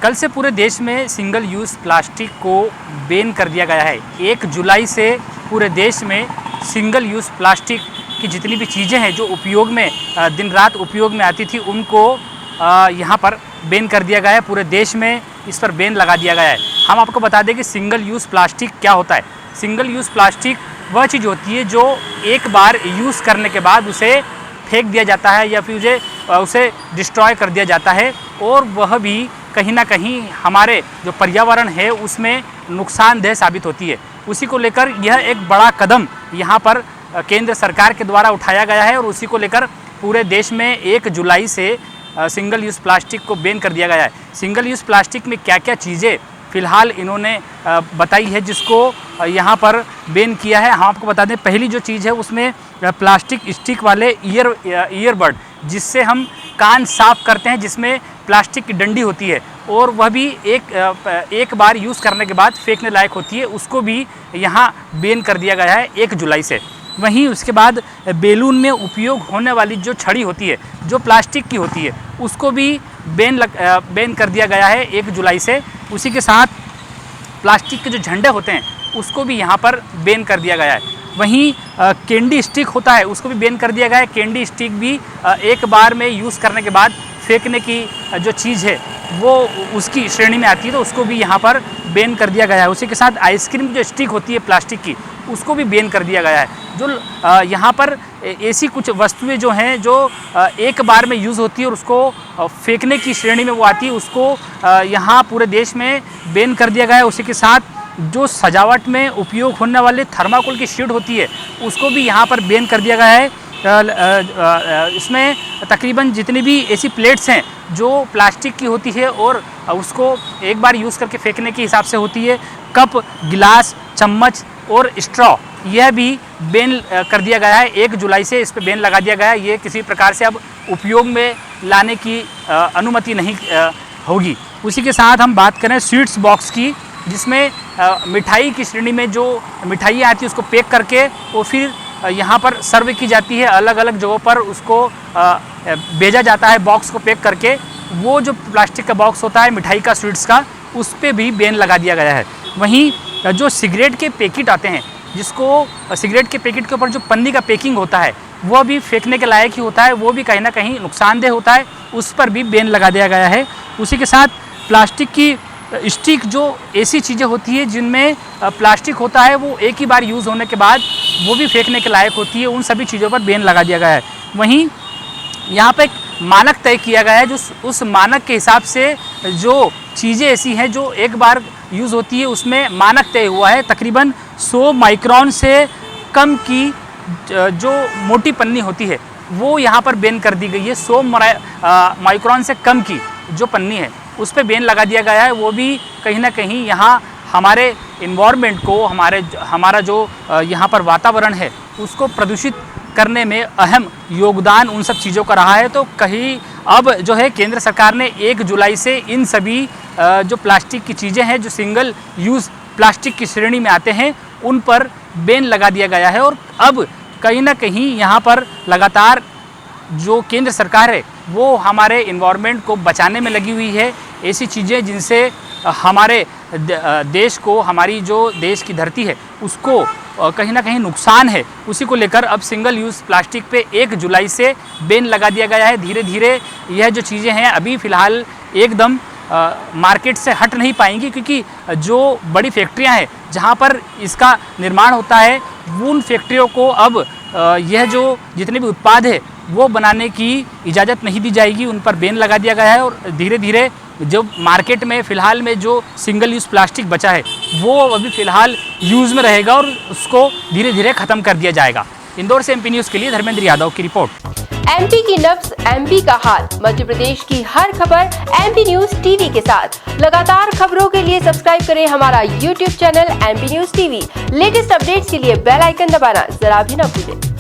कल से पूरे देश में सिंगल यूज़ प्लास्टिक को बैन कर दिया गया है। 1 जुलाई से पूरे देश में सिंगल यूज़ प्लास्टिक की जितनी भी चीज़ें हैं जो उपयोग में दिन रात उपयोग में आती थी उनको यहाँ पर बैन कर दिया गया है। पूरे देश में इस पर बैन लगा दिया गया है। हम आपको बता दें कि सिंगल यूज़ प्लास्टिक क्या होता है। सिंगल यूज़ प्लास्टिक वह चीज़ होती है जो एक बार यूज़ करने के बाद उसे फेंक दिया जाता है या फिर उसे डिस्ट्रॉय कर दिया जाता है, और वह भी कहीं ना कहीं हमारे जो पर्यावरण है उसमें नुकसानदेह साबित होती है। उसी को लेकर यह एक बड़ा कदम यहाँ पर केंद्र सरकार के द्वारा उठाया गया है और उसी को लेकर पूरे देश में 1 जुलाई से सिंगल यूज़ प्लास्टिक को बैन कर दिया गया है। सिंगल यूज़ प्लास्टिक में क्या क्या चीज़ें फ़िलहाल इन्होंने बताई है जिसको यहाँ पर बैन किया है, हम आपको बता दें। पहली जो चीज़ है उसमें प्लास्टिक स्टिक वाले ईयरबड, जिससे हम कान साफ़ करते हैं, जिसमें प्लास्टिक की डंडी होती है और वह भी एक बार यूज़ करने के बाद फेंकने लायक होती है, उसको भी यहाँ बैन कर दिया गया है 1 जुलाई से। वहीं उसके बाद बैलून में उपयोग होने वाली जो छड़ी होती है जो प्लास्टिक की होती है उसको भी बैन कर दिया गया है 1 जुलाई से। उसी के साथ प्लास्टिक के जो झंडे होते हैं उसको भी यहाँ पर बैन कर दिया गया है। वहीं कैंडी स्टिक होता है उसको भी बैन कर दिया गया है। कैंडी स्टिक भी एक बार में यूज़ करने के बाद फेंकने की जो चीज़ है वो उसकी श्रेणी में आती है, तो उसको भी यहाँ पर बैन कर दिया गया है। उसी के साथ आइसक्रीम की जो स्टिक होती है प्लास्टिक की उसको भी बैन कर दिया गया है। जो यहाँ पर ऐसी कुछ वस्तुएं जो हैं जो एक बार में यूज़ होती है और उसको फेंकने की श्रेणी में वो आती है, उसको यहाँ पूरे देश में बैन कर दिया गया है। उसी के साथ जो सजावट में उपयोग होने वाले थर्माकोल की शीट होती है उसको भी यहाँ पर बैन कर दिया गया है। इसमें तकरीबन जितनी भी ऐसी प्लेट्स हैं जो प्लास्टिक की होती है और उसको एक बार यूज़ करके फेंकने के हिसाब से होती है, कप, गिलास, चम्मच और स्ट्रॉ, यह भी बैन कर दिया गया है। 1 जुलाई से इस पर बैन लगा दिया गया है। ये किसी प्रकार से अब उपयोग में लाने की अनुमति नहीं होगी। उसी के साथ हम बात करें स्वीट्स बॉक्स की, जिसमें मिठाई की श्रेणी में जो मिठाइयाँ आती है उसको पैक करके वो फिर यहाँ पर सर्व की जाती है। अलग अलग जगहों पर उसको भेजा जाता है बॉक्स को पैक करके। वो जो प्लास्टिक का बॉक्स होता है मिठाई का, स्वीट्स का, उस पर भी बैन लगा दिया गया है। वहीं जो सिगरेट के पैकेट आते हैं, जिसको सिगरेट के पैकेट के ऊपर जो पन्नी का पैकिंग होता है वह भी फेंकने के लायक ही होता है, वो भी कहीं ना कहीं नुकसानदेह होता है, उस पर भी बैन लगा दिया गया है। उसी के साथ प्लास्टिक की स्टिक, जो ऐसी चीज़ें होती है जिनमें प्लास्टिक होता है वो एक ही बार यूज़ होने के बाद वो भी फेंकने के लायक होती है, उन सभी चीज़ों पर बैन लगा दिया गया है। वहीं यहाँ पर एक मानक तय किया गया है, जो उस मानक के हिसाब से जो चीज़ें ऐसी हैं जो एक बार यूज़ होती है उसमें मानक तय हुआ है। तकरीबन 100 माइक्रोन से कम की जो मोटी पन्नी होती है वो यहाँ पर बैन कर दी गई है। 100 माइक्रोन से कम की जो पन्नी है उस पर बैन लगा दिया गया है। वो भी कहीं ना कहीं यहाँ हमारे इन्वायरमेंट को, हमारा जो यहाँ पर वातावरण है उसको प्रदूषित करने में अहम योगदान उन सब चीज़ों का रहा है। तो कहीं अब जो है केंद्र सरकार ने 1 जुलाई से इन सभी जो प्लास्टिक की चीज़ें हैं जो सिंगल यूज़ प्लास्टिक की श्रेणी में आते हैं उन पर बैन लगा दिया गया है। और अब कहीं ना कहीं यहाँ पर लगातार जो केंद्र सरकार है वो हमारे इन्वायरमेंट को बचाने में लगी हुई है। ऐसी चीज़ें जिनसे हमारे देश को, हमारी जो देश की धरती है उसको कहीं ना कहीं नुकसान है, उसी को लेकर अब सिंगल यूज़ प्लास्टिक पे 1 जुलाई से बैन लगा दिया गया है। धीरे धीरे यह जो चीज़ें हैं अभी फ़िलहाल एकदम मार्केट से हट नहीं पाएंगी, क्योंकि जो बड़ी फैक्ट्रियां हैं जहां पर इसका निर्माण होता है उन फैक्ट्रियों को अब यह जो जितने भी उत्पाद है वो बनाने की इजाज़त नहीं दी जाएगी, उन पर बैन लगा दिया गया है। और धीरे धीरे जो मार्केट में फ़िलहाल में जो सिंगल यूज़ प्लास्टिक बचा है वो अभी फ़िलहाल यूज़ में रहेगा और उसको धीरे धीरे ख़त्म कर दिया जाएगा। इंदौर से MP न्यूज़ के लिए धर्मेंद्र यादव की रिपोर्ट। MP की नब्ज MP का हाल, मध्य प्रदेश की हर खबर MP न्यूज़ TV के साथ। लगातार खबरों के लिए सब्सक्राइब करें हमारा YouTube channel MP news TV। Latest updates के लिए बेल आइकन दबाना जरा भी न भूलें।